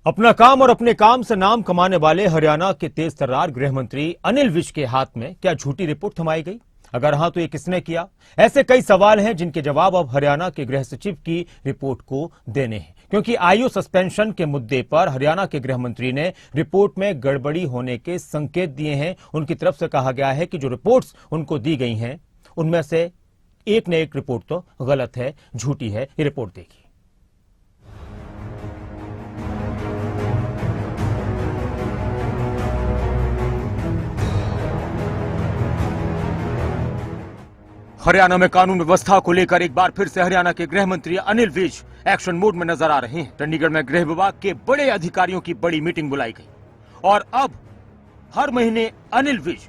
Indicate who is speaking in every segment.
Speaker 1: अपना काम और अपने काम से नाम कमाने वाले हरियाणा के तेज तर्रार गृह मंत्री अनिल विज के हाथ में क्या झूठी रिपोर्ट थमाई गई? अगर हां तो ये किसने किया? ऐसे कई सवाल हैं जिनके जवाब अब हरियाणा के गृह सचिव की रिपोर्ट को देने हैं, क्योंकि आईओ सस्पेंशन के मुद्दे पर हरियाणा के गृह मंत्री ने रिपोर्ट में गड़बड़ी होने के संकेत दिए हैं। उनकी तरफ से कहा गया है कि जो रिपोर्ट्स उनको दी गई हैं उनमें से एक न एक रिपोर्ट तो गलत है, झूठी है। ये रिपोर्ट देखिए। हरियाणा में कानून व्यवस्था को लेकर एक बार फिर से हरियाणा के गृह मंत्री अनिल विज एक्शन मोड में नजर आ रहे हैं। चंडीगढ़ में गृह विभाग के बड़े अधिकारियों की बड़ी मीटिंग बुलाई गई और अब हर महीने अनिल विज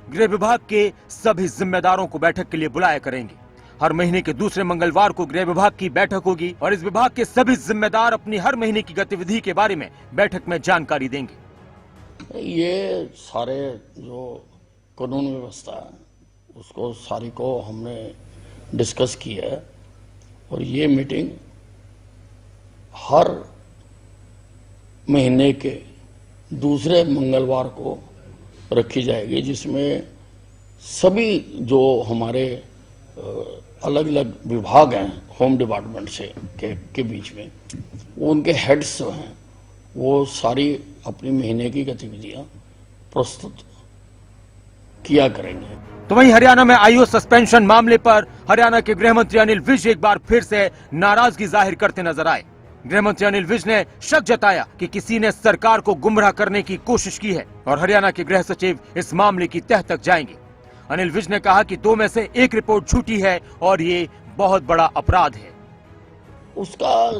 Speaker 1: गृह विभाग के सभी जिम्मेदारों को बैठक के लिए बुलाया करेंगे। हर महीने के दूसरे मंगलवार को गृह विभाग की बैठक होगी और इस विभाग के सभी जिम्मेदार अपनी हर महीने की गतिविधि के बारे में बैठक में जानकारी देंगे।
Speaker 2: ये सारे जो कानून व्यवस्था है उसको सारी को हमने डिस्कस किया है और ये मीटिंग हर महीने के दूसरे मंगलवार को रखी जाएगी, जिसमें सभी जो हमारे अलग अलग विभाग हैं होम डिपार्टमेंट से के बीच में वो उनके हेड्स हैं, वो सारी अपनी महीने की गतिविधियां प्रस्तुत किया करेंगे।
Speaker 1: तो वहीं हरियाणा में आईओ सस्पेंशन मामले पर हरियाणा के गृह मंत्री अनिल विज एक बार फिर से नाराजगी जाहिर करते नजर आए। गृह मंत्री अनिल विज ने शक जताया कि किसी ने सरकार को गुमराह करने की कोशिश की है और हरियाणा के गृह सचिव इस मामले की तह तक जाएंगे। अनिल विज ने कहा कि दो में से एक रिपोर्ट झूठी है और ये बहुत बड़ा अपराध है।
Speaker 2: उसका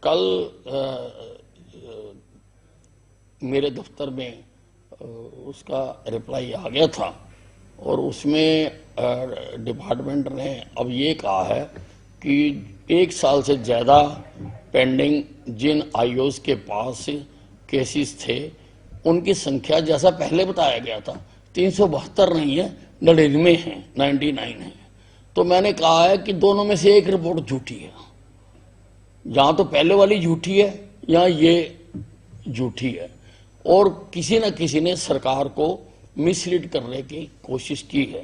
Speaker 2: कल मेरे दफ्तर में उसका रिप्लाई आ गया था और उसमें डिपार्टमेंट ने अब ये कहा है कि 1 साल से ज़्यादा पेंडिंग जिन आईओज़ के पास केसेस थे उनकी संख्या जैसा पहले बताया गया था 372 नहीं है, 99 है, 99 है। तो मैंने कहा है कि दोनों में से एक रिपोर्ट झूठी है, जहाँ तो पहले वाली झूठी है या ये झूठी है और किसी न किसी ने सरकार को मिसलीड करने की कोशिश की है।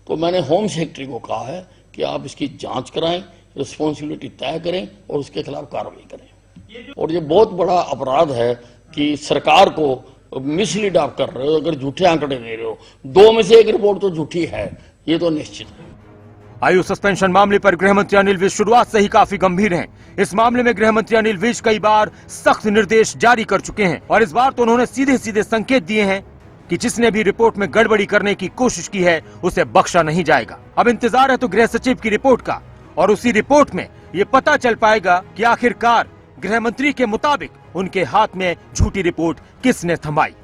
Speaker 2: तो मैंने होम सेक्रेटरी को कहा है कि आप इसकी जांच कराएं, रिस्पॉन्सिबिलिटी तय करें और उसके खिलाफ कार्रवाई करें। और ये बहुत बड़ा अपराध है कि सरकार को मिसलीड आप कर रहे हो, अगर झूठे आंकड़े दे रहे हो। 2 में से एक रिपोर्ट तो झूठी है, ये तो निश्चित है।
Speaker 1: आयु सस्पेंशन मामले पर गृह मंत्री अनिल विज शुरुआत से ही काफी गंभीर हैं। इस मामले में गृह मंत्री अनिल विज कई बार सख्त निर्देश जारी कर चुके हैं और इस बार तो उन्होंने सीधे सीधे संकेत दिए हैं कि जिसने भी रिपोर्ट में गड़बड़ी करने की कोशिश की है उसे बख्शा नहीं जाएगा। अब इंतजार है तो गृह सचिव की रिपोर्ट का और उसी रिपोर्ट में ये पता चल पाएगा कि आखिरकार गृह मंत्री के मुताबिक उनके हाथ में झूठी रिपोर्ट किसने थमाई।